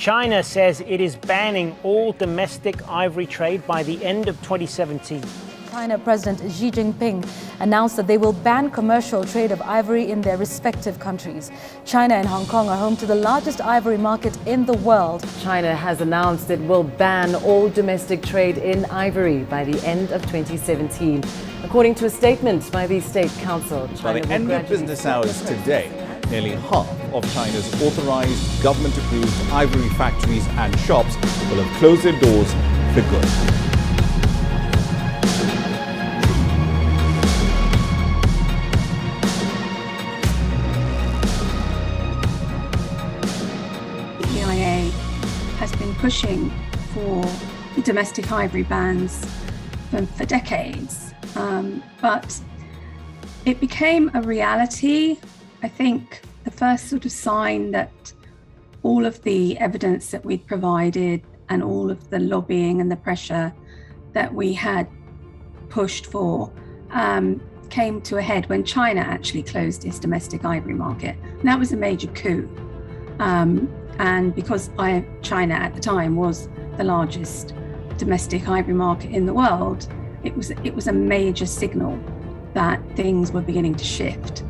China says it is banning all domestic ivory trade by the end of 2017. China President Xi Jinping announced that they will ban commercial trade of ivory in their respective countries. China and Hong Kong are home to the largest ivory market in the world. China has announced it will ban all domestic trade in ivory by the end of 2017. According to a statement by the State Council, By the end of business hours today, nearly half of China's authorized government-approved ivory factories and shops will have closed their doors for good. Has been pushing for domestic ivory bans for decades, but it became a reality. I think the first sort of sign that all of the evidence that we'd provided and all of the lobbying and the pressure that we had pushed for came to a head when China actually closed its domestic ivory market. And that was a major coup. And because China at the time was the largest domestic ivory market in the world, it was a major signal that things were beginning to shift.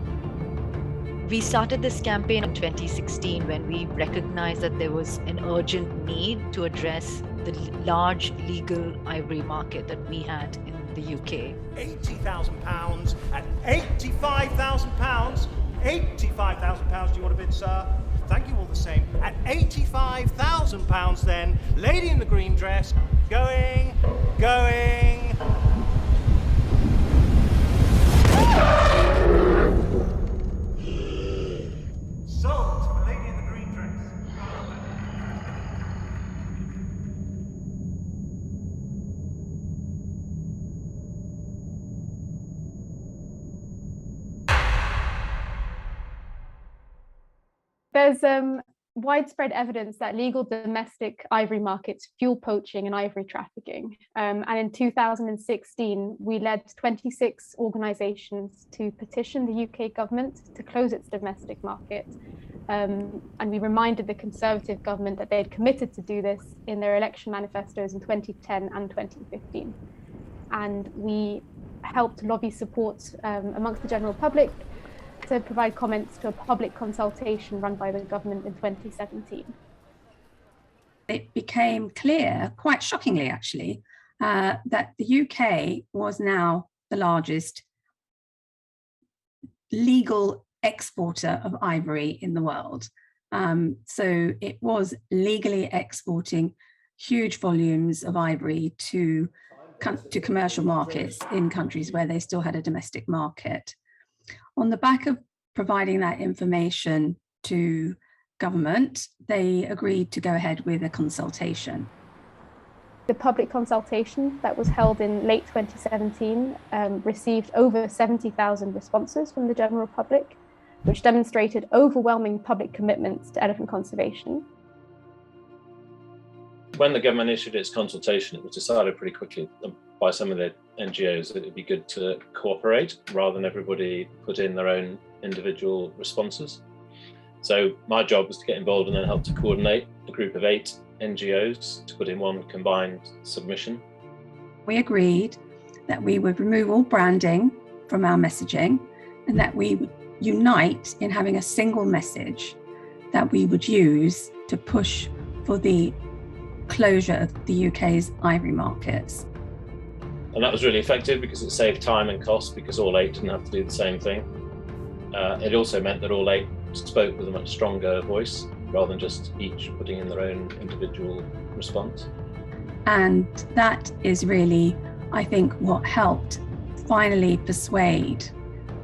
We started this campaign in 2016 when we recognized that there was an urgent need to address the large legal ivory market that we had in the UK. £80,000 and £85,000. £85,000 do you want to bid, sir? Thank you all the same. At £85,000 then, lady in the green dress, going. Sold for lady in the green dress. There's widespread evidence that legal domestic ivory markets fuel poaching and ivory trafficking. And in 2016, we led 26 organisations to petition the UK government to close its domestic market. And we reminded the Conservative government that they had committed to do this in their election manifestos in 2010 and 2015. And we helped lobby support amongst the general public to provide comments to a public consultation run by the government in 2017. It became clear, quite shockingly actually, that the UK was now the largest legal exporter of ivory in the world. So it was legally exporting huge volumes of ivory to commercial markets in countries where they still had a domestic market. On the back of providing that information to government, they agreed to go ahead with a consultation. The public consultation that was held in late 2017 received over 70,000 responses from the general public, which demonstrated overwhelming public commitments to elephant conservation. When the government issued its consultation, it was decided pretty quickly by some of the NGOs that it would be good to cooperate rather than everybody put in their own individual responses. So my job was to get involved and then help to coordinate a group of 8 NGOs to put in one combined submission. We agreed that we would remove all branding from our messaging and that we would unite in having a single message that we would use to push for the closure of the UK's ivory markets. And that was really effective because it saved time and cost because all 8 didn't have to do the same thing. It also meant that all 8 spoke with a much stronger voice rather than just each putting in their own individual response. And that is really, I think, what helped finally persuade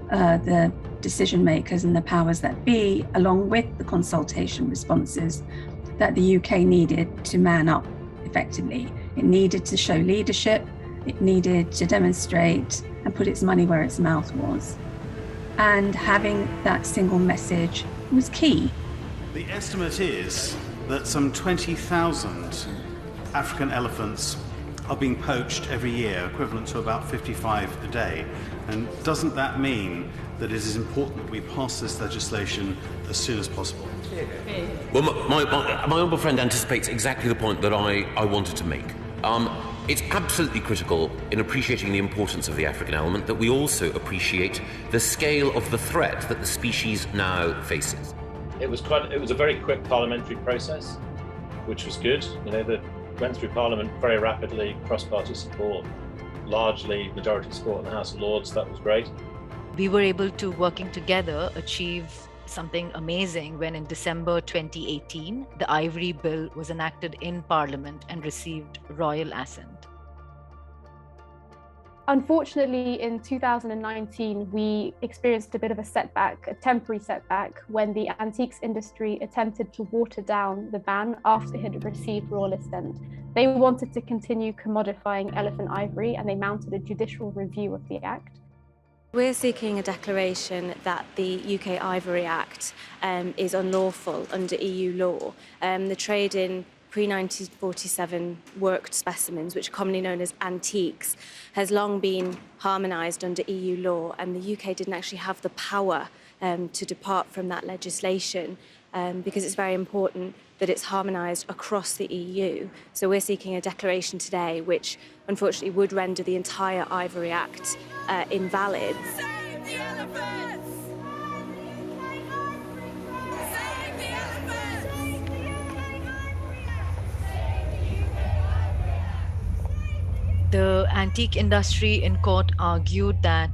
the decision makers and the powers that be, along with the consultation responses, that the UK needed to man up effectively. It needed to show leadership, it needed to demonstrate and put its money where its mouth was. And having that single message was key. The estimate is that some 20,000 African elephants are being poached every year, equivalent to about 55 a day. And doesn't that mean that it is important that we pass this legislation as soon as possible. Well, my honourable friend anticipates exactly the point that I wanted to make. It's absolutely critical in appreciating the importance of the African element that we also appreciate the scale of the threat that the species now faces. It was a very quick parliamentary process, which was good. They went through Parliament very rapidly, cross-party support, largely majority support in the House of Lords. That was great. We were able to, working together, achieve something amazing when in December 2018, the Ivory Bill was enacted in Parliament and received royal assent. Unfortunately, in 2019, we experienced a bit of a setback, a temporary setback, when the antiques industry attempted to water down the ban after it had received royal assent. They wanted to continue commodifying elephant ivory, and they mounted a judicial review of the act. We're seeking a declaration that the UK Ivory Act is unlawful under EU law. The trade in pre-1947 worked specimens, which are commonly known as antiques, has long been harmonised under EU law, and the UK didn't actually have the power to depart from that legislation because it's very important that it's harmonised across the EU. So we're seeking a declaration today which unfortunately would render the entire Ivory Act invalid. Save the elephants! Save the elephants! The antique industry in court argued that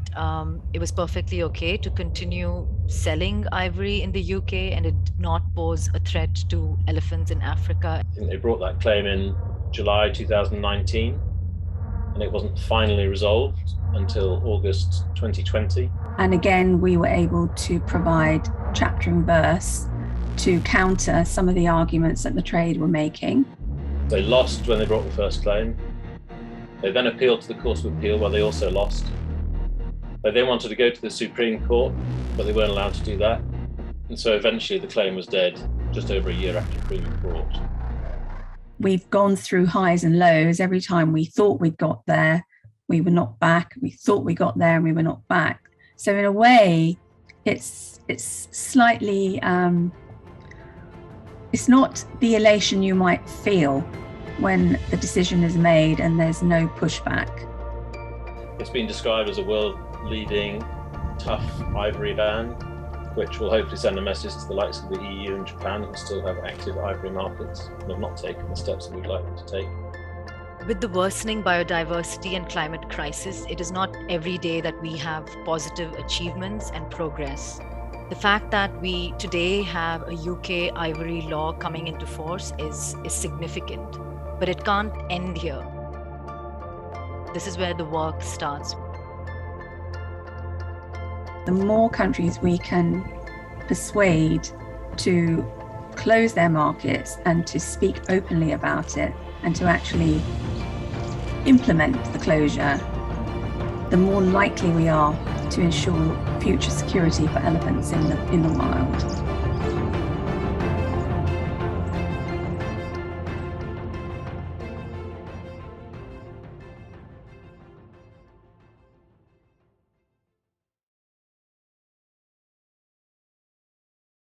it was perfectly okay to continue selling ivory in the UK and it did not pose a threat to elephants in Africa. I think they brought that claim in July 2019, and it wasn't finally resolved until August 2020. And again, we were able to provide chapter and verse to counter some of the arguments that the trade were making. They lost when they brought the first claim. They then appealed to the Court of Appeal, where they also lost. They then wanted to go to the Supreme Court, but they weren't allowed to do that. And so eventually the claim was dead just over a year after it was brought. We've gone through highs and lows. Every time we thought we'd got there, we were not back. We thought we got there and we were not back. So in a way, it's slightly, it's not the elation you might feel when the decision is made and there's no pushback. It's been described as a world-leading, tough ivory ban, which will hopefully send a message to the likes of the EU and Japan, who still have active ivory markets and have not taken the steps that we'd like them to take. With the worsening biodiversity and climate crisis, it is not every day that we have positive achievements and progress. The fact that we today have a UK ivory law coming into force is significant, but it can't end here. This is where the work starts. The more countries we can persuade to close their markets and to speak openly about it and to actually implement the closure, the more likely we are to ensure future security for elephants in the wild.